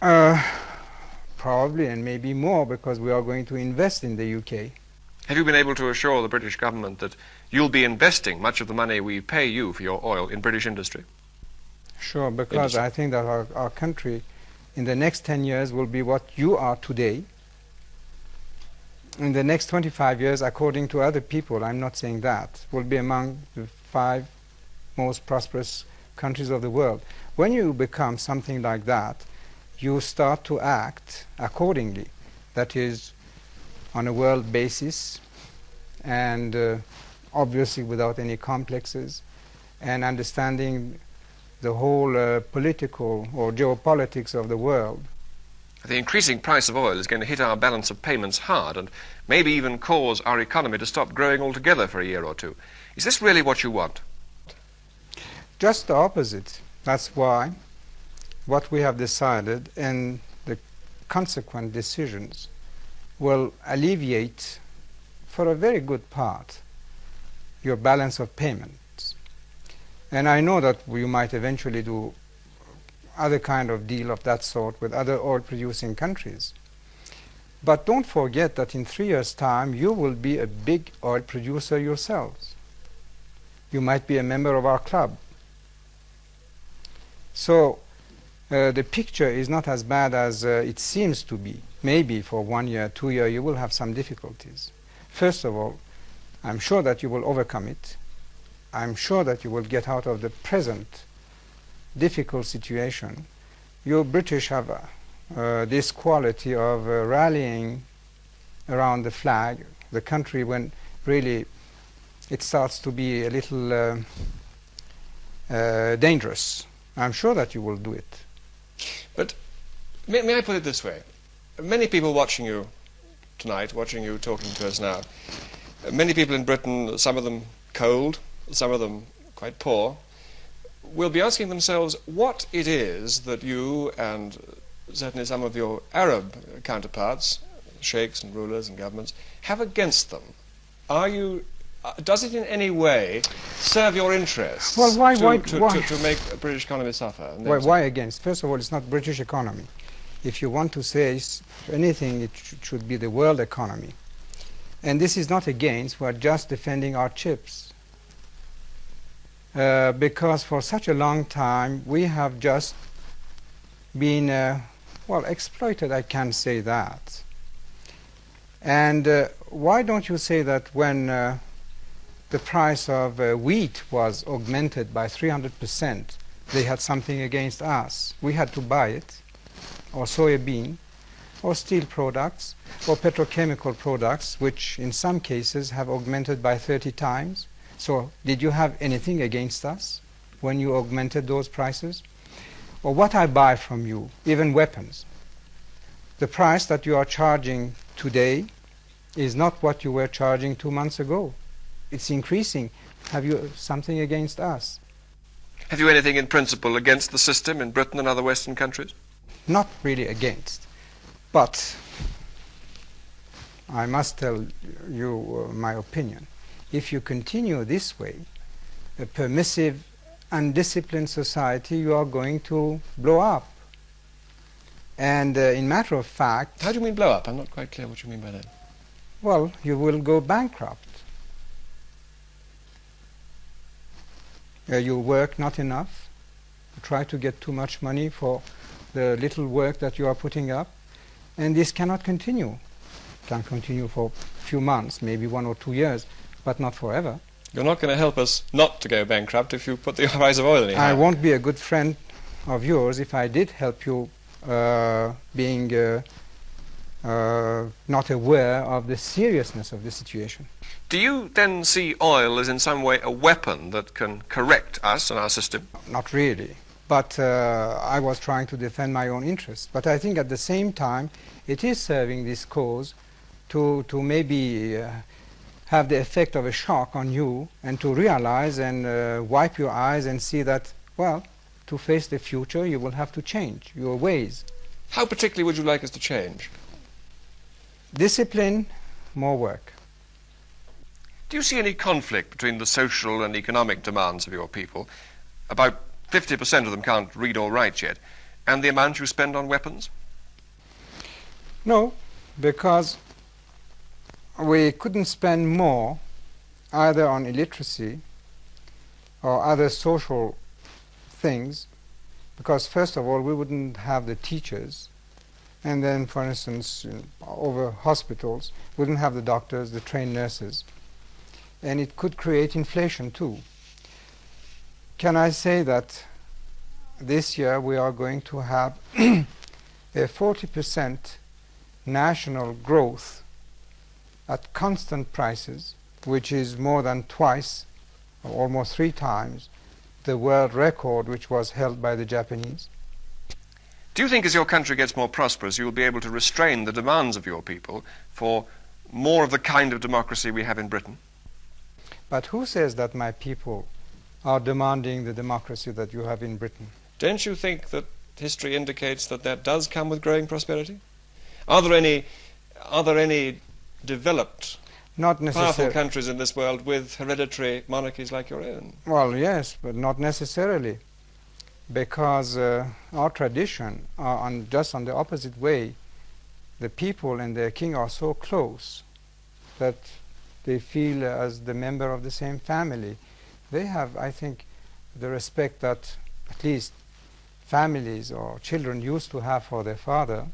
Uh, Probably, and maybe more, because we are going to invest in the UK. Have you been able to assure the British government that you'll be investing much of the money we pay you for your oil in British industry? Sure, because I think that our country in the next 10 years will be what you are today. In the next 25 years, according to other people, I'm not saying that, will be among the 5 most prosperous countries of the world. When you become something like that, you start to act accordingly. That is, on a world basis, and obviously without any complexes, and understanding the whole political or geopolitics of the world. The increasing price of oil is going to hit our balance of payments hard and maybe even cause our economy to stop growing altogether for a year or two. Is this really what you want? Just the opposite. That's why what we have decided and the consequent decisions will alleviate, for a very good part, your balance of payments. And I know that we might eventually do other kind of deal of that sort with other oil-producing countries. But don't forget that in 3 years' time, you will be a big oil producer yourselves. You might be a member of our club. So the picture is not as bad as it seems to be. Maybe for 1 year, 2 years, you will have some difficulties. First of all, I'm sure that you will overcome it. I'm sure that you will get out of the present difficult situation. You British have this quality of rallying around the flag, the country, when really it starts to be a little dangerous. I'm sure that you will do it. But may I put it this way? Many people watching you tonight, watching you talking to us now, many people in Britain, some of them cold, some of them quite poor, will be asking themselves what it is that you and certainly some of your Arab counterparts, sheikhs and rulers and governments, have against them. Does it in any way serve your interests to make a British economy suffer? Why against? First of all, it's not British economy. If you want to say anything, it should be the world economy. And this is not against, we're just defending our chips. Because for such a long time we have just been, exploited, I can say that. And why don't you say that when the price of wheat was augmented by 300%, they had something against us? We had to buy it, or soybean, or steel products, or petrochemical products, which in some cases have augmented by 30 times. So did you have anything against us when you augmented those prices? Or what I buy from you, even weapons, the price that you are charging today is not what you were charging 2 months ago. It's increasing. Have you something against us? Have you anything in principle against the system in Britain and other Western countries? Not really against, but I must tell you my opinion. If you continue this way, a permissive, undisciplined society, you are going to blow up. And in matter of fact... How do you mean blow up? I'm not quite clear what you mean by that. Well, you will go bankrupt. You work not enough. You try to get too much money for the little work that you are putting up. And this cannot continue. It can continue for a few months, maybe 1 or 2 years, but not forever. You're not going to help us not to go bankrupt if you put the price of oil in. I won't be a good friend of yours if I did help you being not aware of the seriousness of the situation. Do you then see oil as in some way a weapon that can correct us and our system? Not really. But I was trying to defend my own interests. But I think at the same time it is serving this cause to maybe have the effect of a shock on you, and to realize and wipe your eyes and see that, well, to face the future you will have to change your ways. How particularly would you like us to change? Discipline, more work. Do you see any conflict between the social and economic demands of your people? About 50% of them can't read or write yet. And the amount you spend on weapons? No, because we couldn't spend more either on illiteracy or other social things, because first of all we wouldn't have the teachers, and then for instance over hospitals we wouldn't have the doctors, the trained nurses, and it could create inflation too. Can I say that this year we are going to have a 40% national growth at constant prices, which is more than twice or almost 3 times the world record which was held by the Japanese? Do you think as your country gets more prosperous you will be able to restrain the demands of your people for more of the kind of democracy we have in Britain? But who says that my people are demanding the democracy that you have in Britain? Don't you think that history indicates that that does come with growing prosperity? Are there any developed, Not powerful necessarily. countries in this world with hereditary monarchies like your own? Well, yes, but not necessarily, because our tradition are just on the opposite way. The people and their king are so close that they feel as the member of the same family. They have, I think, the respect that at least families or children used to have for their father.